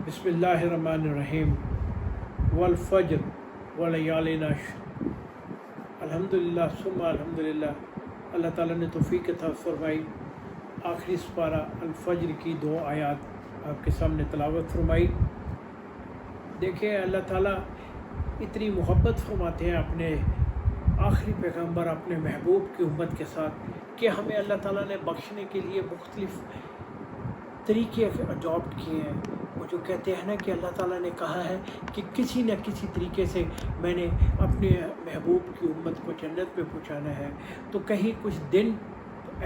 بسم اللہ الرحمن الرحیم والفجر ولیالین عشر۔ الحمدللہ ثم الحمدللہ، اللہ تعالیٰ نے توفیق عطا فرمائی، آخری سپارہ الفجر کی 2 آیات آپ کے سامنے تلاوت فرمائی۔ دیکھیں اللہ تعالیٰ اتنی محبت فرماتے ہیں اپنے آخری پیغمبر اپنے محبوب کی امت کے ساتھ کہ ہمیں اللہ تعالیٰ نے بخشنے کے لیے مختلف طریقے اڈاپٹ کیے ہیں۔ وہ جو کہتے ہیں نا کہ اللہ تعالیٰ نے کہا ہے کہ کسی نہ کسی طریقے سے میں نے اپنے محبوب کی امت کو جنت میں پہنچانا ہے، تو کہیں کچھ دن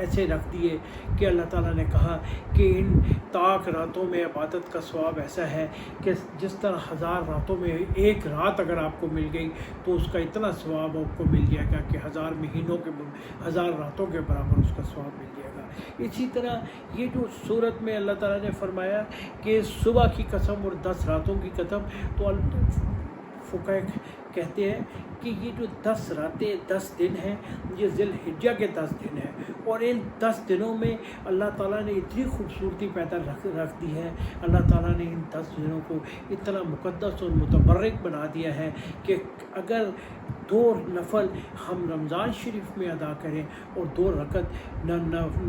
ایسے رکھ دیے کہ اللہ تعالیٰ نے کہا کہ ان طاق راتوں میں عبادت کا ثواب ایسا ہے کہ جس طرح 1000 راتوں میں ایک رات اگر آپ کو مل گئی تو اس کا اتنا ثواب آپ کو مل جائے گا کہ 1000 مہینوں کے 1000 راتوں کے برابر اس کا ثواب مل جائے گا۔ اسی طرح یہ جو صورت میں اللہ تعالیٰ نے فرمایا کہ صبح کی قسم اور 10 راتوں کی قسم، تو فقہ کہتے ہیں کہ یہ جو 10 راتیں 10 دن ہیں یہ ذی الحجہ کے 10 دن ہیں، اور ان 10 دنوں میں اللہ تعالیٰ نے اتنی خوبصورتی پیدا رکھ دی ہے، اللہ تعالیٰ نے ان 10 دنوں کو اتنا مقدس اور متبرک بنا دیا ہے کہ اگر 2 نفل ہم رمضان شریف میں ادا کریں اور 2 رکعت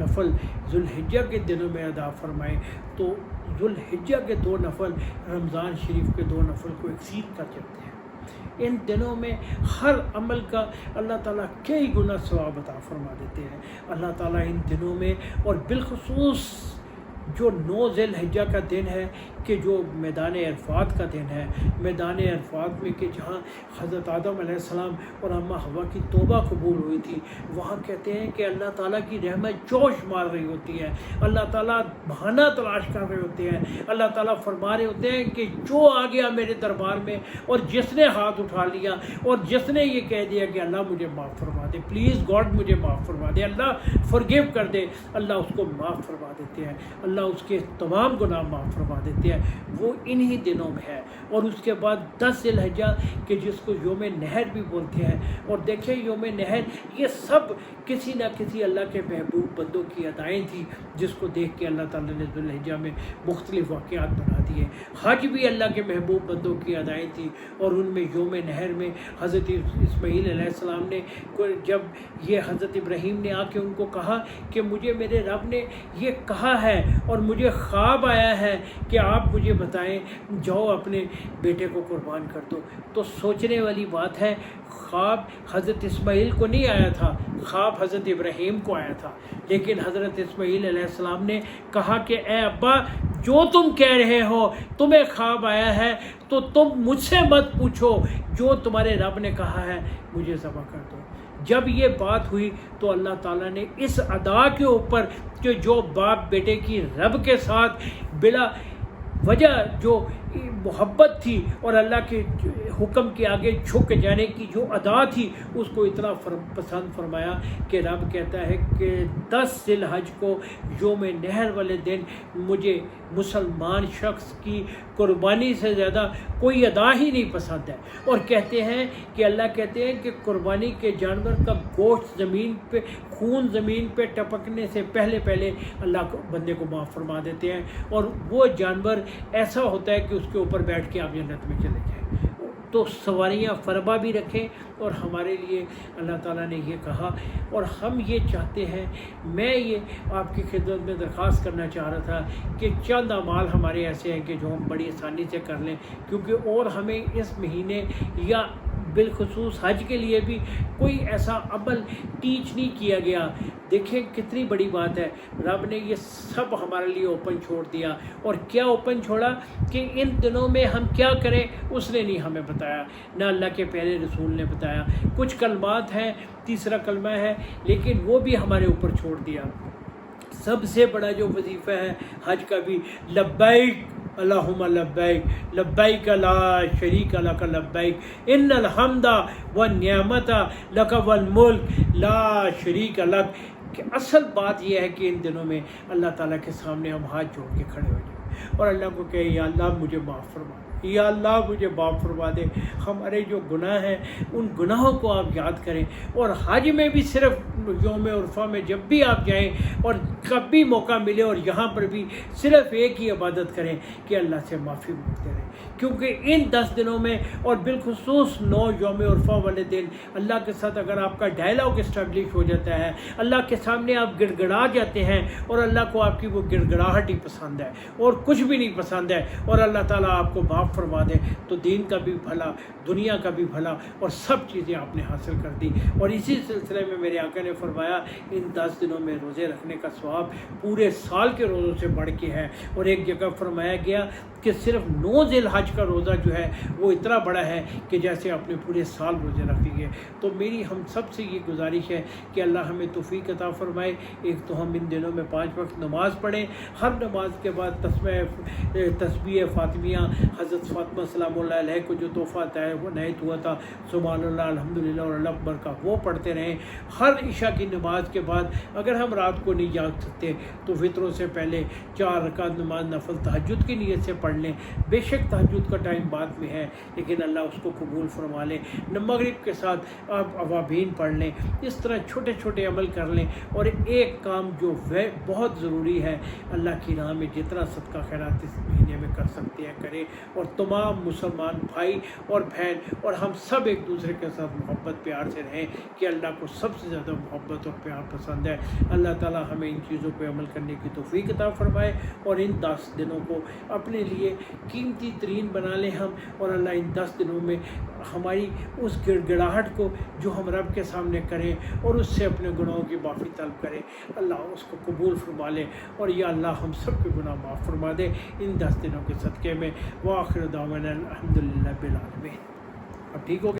نفل ذی الحجہ کے دنوں میں ادا فرمائیں تو ذی الحجہ کے 2 نفل رمضان شریف کے 2 نفل کو ایکسیڈ کر جاتے ہیں۔ ان دنوں میں ہر عمل کا اللہ تعالیٰ کئی گنا ثواب عطا فرما دیتے ہیں۔ اللہ تعالیٰ ان دنوں میں، اور بالخصوص جو 9 ذی الحجہ کا دن ہے کہ جو میدان عرفات کا دن ہے، میدان عرفات میں کہ جہاں حضرت آدم علیہ السلام اور اماں حوا کی توبہ قبول ہوئی تھی، وہاں کہتے ہیں کہ اللہ تعالیٰ کی رحمت جوش مار رہی ہوتی ہے، اللہ تعالیٰ بہانہ تلاش کر رہے ہوتے ہیں، اللہ تعالیٰ فرما رہے ہوتے ہیں کہ جو آ گیا میرے دربار میں اور جس نے ہاتھ اٹھا لیا اور جس نے یہ کہہ دیا کہ اللہ مجھے معاف فرما دے، پلیز گاڈ مجھے معاف فرما دے، اللہ فرگیو کر دے، اللہ اس کو معاف فرما دیتے ہیں، اللہ اس کے تمام گناہ معاف فرما دیتے ہیں۔ وہ انہی دنوں میں ہے۔ اور اس کے بعد 10 ذی الحجہ کہ جس کو یوم نحر بھی بولتے ہیں، اور دیکھیں یوم نحر یہ سب کسی نہ کسی اللہ کے محبوب بندوں کی ادائیں تھیں جس کو دیکھ کے اللہ تعالیٰ نے ذی الحجہ میں مختلف واقعات بنا دیے۔ حج بھی اللہ کے محبوب بندوں کی ادائیں تھیں، اور ان میں یوم نحر میں حضرت اسماعیل علیہ السلام نے جب یہ حضرت ابراہیم نے آ کے ان کو کہا کہ مجھے میرے رب نے یہ کہا ہے اور مجھے خواب آیا ہے کہ آپ مجھے بتائیں، جاؤ اپنے بیٹے کو قربان کر دو، تو سوچنے والی بات ہے، خواب حضرت اسماعیل کو نہیں آیا تھا، خواب حضرت ابراہیم کو آیا تھا، لیکن حضرت اسماعیل علیہ السلام نے کہا کہ اے ابا جو تم کہہ رہے ہو، تمہیں خواب آیا ہے تو تم مجھ سے مت پوچھو، جو تمہارے رب نے کہا ہے مجھے ذبح کر دو۔ جب یہ بات ہوئی تو اللہ تعالیٰ نے اس ادا کے اوپر کہ جو باپ بیٹے کی رب کے ساتھ بلا وجہ جو محبت تھی اور اللہ کے حکم کے آگے جھک جانے کی جو ادا تھی، اس کو اتنا پسند فرمایا کہ رب کہتا ہے کہ 10 ذی الحجہ کو یوم نحر والے دن مجھے مسلمان شخص کی قربانی سے زیادہ کوئی ادا ہی نہیں پسند ہے، اور کہتے ہیں کہ اللہ کہتے ہیں کہ قربانی کے جانور کا گوشت زمین پہ، خون زمین پہ ٹپکنے سے پہلے اللہ کو بندے کو معاف فرما دیتے ہیں، اور وہ جانور ایسا ہوتا ہے کہ اس کے اوپر بیٹھ کے آپ جنت میں چلے جائیں۔ تو سواریاں فرما بھی رکھیں، اور ہمارے لیے اللہ تعالیٰ نے یہ کہا، اور ہم یہ چاہتے ہیں، میں یہ آپ کی خدمت میں درخواست کرنا چاہ رہا تھا کہ چند اعمال ہمارے ایسے ہیں کہ جو ہم بڑی آسانی سے کر لیں، کیونکہ اور ہمیں اس مہینے یا بالخصوص حج کے لیے بھی کوئی ایسا عمل ٹیچ نہیں کیا گیا۔ دیکھیں کتنی بڑی بات ہے، رب نے یہ سب ہمارے لیے اوپن چھوڑ دیا، اور کیا اوپن چھوڑا کہ ان دنوں میں ہم کیا کریں اس نے نہیں ہمیں بتایا، نہ اللہ کے پیارے رسول نے بتایا۔ کچھ کلمات ہیں، 3 کلمہ ہے، لیکن وہ بھی ہمارے اوپر چھوڑ دیا۔ سب سے بڑا جو وظیفہ ہے حج کا بھی، لبیک اللہم لبیک لبیک لا شریک لک لبیک ان الحمد والنعمت لک والملک لا شریک لک۔ کہ اصل بات یہ ہے کہ ان دنوں میں اللہ تعالیٰ کے سامنے ہم ہاتھ جوڑ کے کھڑے ہو جائیں اور اللہ کو کہیں یا اللہ مجھے معاف فرما دے، یا اللہ مجھے معاف فرما دے، ہمارے جو گناہ ہیں ان گناہوں کو آپ یاد کریں۔ اور حج میں بھی صرف یوم عرفہ میں جب بھی آپ جائیں اور کبھی موقع ملے اور یہاں پر بھی صرف ایک ہی عبادت کریں کہ اللہ سے معافی مانگتے رہیں، کیونکہ ان 10 دنوں میں اور بالخصوص 9 یوم عرفہ والے دن اللہ کے ساتھ اگر آپ کا ڈائلاگ اسٹیبلش ہو جاتا ہے، اللہ کے سامنے آپ گڑ گڑا جاتے ہیں اور اللہ کو آپ کی وہ گڑ گڑاہٹ ہی پسند ہے اور کچھ بھی نہیں پسند ہے، اور اللہ تعالیٰ آپ کو معاف فرما دے، تو دین کا بھی بھلا، دنیا کا بھی بھلا، اور سب چیزیں آپ نے حاصل کر دی۔ اور اسی سلسلے میں میرے آقا نے فرمایا ان 10 دنوں میں روزے رکھنے کا ثواب پورے سال کے روزوں سے بڑھ کے ہے، اور ایک جگہ فرمایا گیا کہ صرف 9 ذی الحج کا روزہ جو ہے وہ اتنا بڑا ہے کہ جیسے آپ نے پورے سال روزے رکھ لیے۔ تو میری ہم سب سے یہ گزارش ہے کہ اللہ ہمیں توفیق عطا فرمائے، ایک تو ہم ان دنوں میں 5 وقت نماز پڑھیں، ہر نماز کے بعد تسبیح فاطمیہ حضرت فاطمہ سلام اللہ علیہ کو جو تحفہ عطا ہے وہ عنایت ہوا تھا، سبحان اللہ الحمدللہ اور اللہ اکبر کا، وہ پڑھتے رہیں۔ ہر عشاء کی نماز کے بعد اگر ہم رات کو نہیں جاگ سکتے تو فطروں سے پہلے 4 رکعت نماز نفل تہجد کی نیت سے پڑھ لیں، بے شک تہجد کا ٹائم بعد میں ہے لیکن اللہ اس کو قبول فرما لے۔ مغرب کے ساتھ آپ اوابین پڑھ لیں، اس طرح چھوٹے چھوٹے عمل کر لیں۔ اور ایک کام جو بہت ضروری ہے، اللہ کی راہ میں جتنا صدقہ خیرات اس مہینے میں کر سکتے ہیں کریں، اور تمام مسلمان بھائی اور بہن اور ہم سب ایک دوسرے کے ساتھ محبت پیار سے رہیں کہ اللہ کو سب سے زیادہ محبت اور پیار پسند ہے۔ اللہ تعالیٰ ہمیں ان چیزوں پہ عمل کرنے کی توفیق عطا فرمائے، اور ان 10 دنوں کو اپنے لیے قیمتی ترین بنا لیں ہم، اور اللہ ان 10 دنوں میں ہماری اس گڑ گڑاہٹ کو جو ہم رب کے سامنے کریں اور اس سے اپنے گناہوں کی معافی طلب کریں، اللہ اس کو قبول فرما لے، اور یا اللہ ہم سب کے گناہ معاف فرما دے ان 10 دنوں کے صدقے میں۔ وآخر دعوانا الحمدللہ رب العالمین۔ اب ٹھیک ہو گیا؟